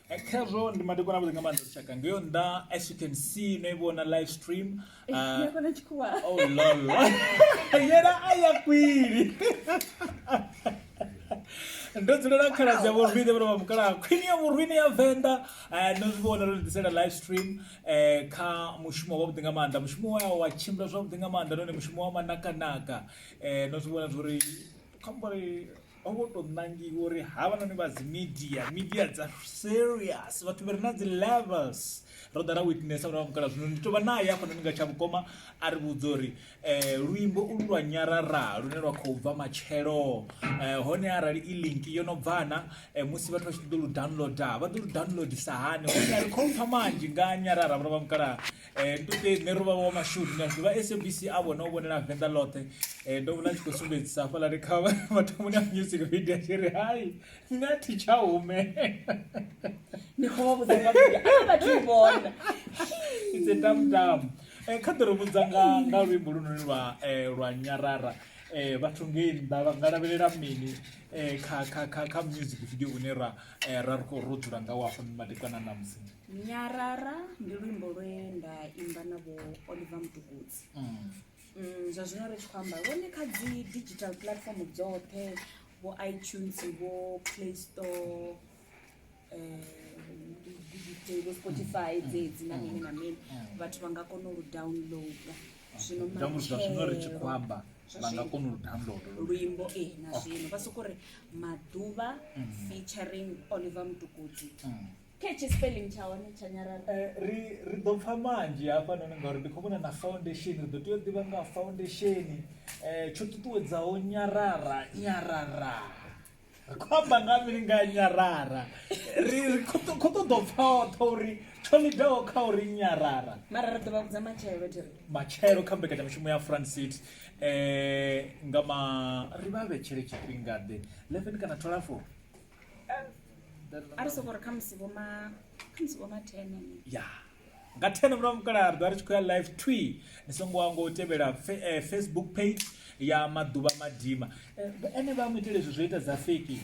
Casual ndi madekona buzinga manda chaka ngiyo nda as you can see naibona live stream yakona chikuwa oh lol yera ayakwiri ndodzulera khala za murwini bro mukala queen ya murwini ya venda nozibona ro ndisela live stream kha mushumo wa buzinga manda mushumo wa chimbla zwa buzinga manda none mushumo wa manaka naka nozibona zuri kambari ogoto nangi uri havana ni vazi media dza serious vatu veri na dzi levels rodara witness ura mukala zvino nditova naye afana ninga chavukoma ari vhudzori luimbo ulu lwa nyarara lune lwa khou bva matshelo hone arali i link yo no bvana musi vhathu vha tshi ḓo lu downloada vha ḓo lu downloadisa hani hone ari khou pfa manzhi nga nyarara vha mukala ndute ne rovha wa mashudu na zwa SABC avo no vhonela venḓa ḽoṱhe ndo vhona tshi khou sumbedzisa hafhaḽa ri kha vhathomuni ya music video tshiri hai ngathi tsha hume ni khou vhudza nga vhathu vhona it's a dam kha ḓo ri vhudza nga luimbo lunoni lwa nyarara vhathu ngei nnḓa vha nga lavhelela mini kha music video une ra ri khou ro dzula nga wafha madekwana na musi nyarara ndi luimbo lwe nda imba na vho Oliver Mtukudzi zwa zwino ri tshi khou amba lwone kha dzi digital platform dzoṱhe vho iTunes vho Play Store vho Spotify dzedzi na mini na mini vhathu vha nga kona u downloada zwino ri tshi khou amba vha nga kona u downloada luimbo na zwino vha soko ri maḓuvha featuring Oliver Mtukudzi catchy spelling cha wane cha nyarara ri ḓo pfa manzhi hafha noni ngauri ndi khou vhona na foundation ri ḓo tea u ḓivha nga foundation tsho ṱuṱuwedzaho nyarara khou amba nga mini nga nyarara ri khou ṱoḓa pfa hoṱhe uri tsho lidaho kha uri nyarara mara ri ḓo vha vhudza matshelo kha mbekanyamushumo ya Front Seat nga ri vha vhetshele tshifhingaḓe 11 kana 12 ari soko ri khamusi vho ma 10 ya nga 10 mura mukala ri ḓo ri tshi khou ya live tweet ni songo wango u tevhela Facebook page ya maḓuvha madima ene vha mu itele zwo ita za fake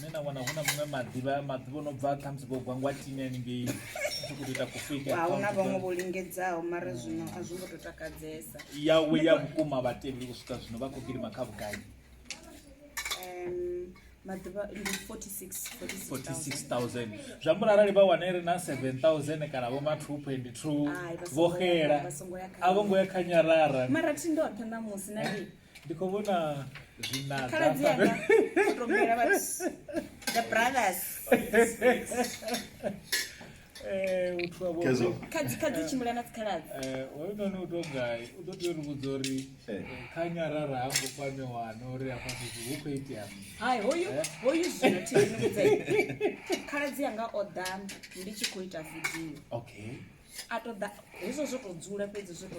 nena wana huna muṅwe maḓuvha no bva khamusi vho gwangwatini ngei u ita ku fake hauna vhaṅwe vho lingedzaho mara zwino a zwo ngo to takadzesa yawe ya vhukuma vhatendi u swika zwino vha khou gidima kha vhugai maḓuvha ndi 46,000 zwamba arali vha wana ri na 7,000 kana vho ma 2.2 vho xela a vho ngo ya kha nyarara mara thi ndoṱhe na musi na ndi ndi khou vhona zwina khala dzianga rombela vhathu the brothers uthu abo kadzi chimula na tsikhaladzi noni u tou gai u ḓo tea uri vhudza uri kha nyarara hango kwame wana uri hafha fhethu hu khou itea hai hoyu zwino thi ni vhudza khaladzi yanga o ḓa ndi tshi khou ita video okay a to ḓa hezwo zwo to dzula fhedzi zwo to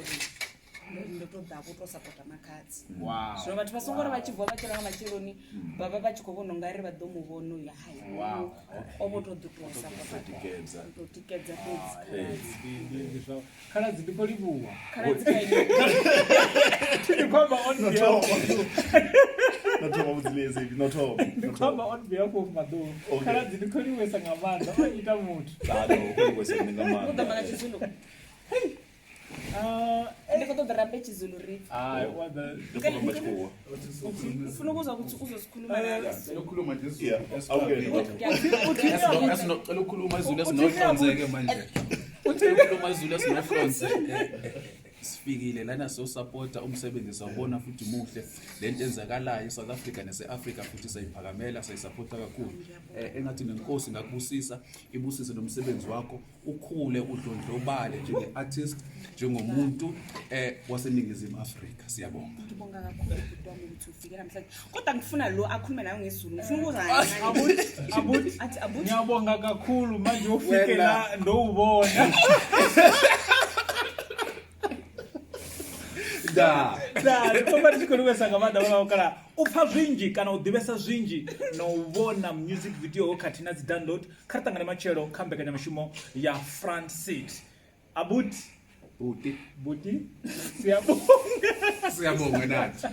ndo to ḓa vho to sapota makhadzi zwino vhathu vha songo ri vha tshi bva vha tshira nga matshiloni baba vha tshi khou vhona nga ri vha ḓo mu vhona uya hai o vho to ḓutosa to tikedza fhedzi khaladzi ndi khou livhuwa khaladzi kaini ndi kwamba on behalf ndi kwamba on behalf of maḓuvha khaladzi ndi khou livhuwesa nga maanḓa o ita muthu u ḓo mala tshizulu ndi khou ṱoḓa rambe tshizulu ri ufuna ukuzwa ukuthi uzosikhuluma asinocela ukukhuluma izulu esinohlonzeke manje ukukhuluma izulu esinohlonze sifikile lana so supporta umsebenzi sawubona futhi muhle lento enzakalayo eSouth Africa nase-Africa futhi sayiphakamela sayisupporta kakhulu engathi nenkosi ngakubusisa ibusise nomsebenzi wakho ukhule udlondlobale njenge-artist njengomuntu waseNingizimu Afrika siyabonga ngibonga kakhulu ukuthi wami ukuthi ufike namhlanje kodwa ngifuna lo akhulume nawe ngesiZulu ngifuna abuthi ngiyabonga kakhulu manje ufike la ndowubona Ngoba ndikhuluwesa ngamanda wakala upha zwinji kana u ḓivhesa zwinji na u vhona music video khathi na dzi download kha ri ṱangane matshelo kha mbekanyamushumo ya Front Seat buti siyabonga nathi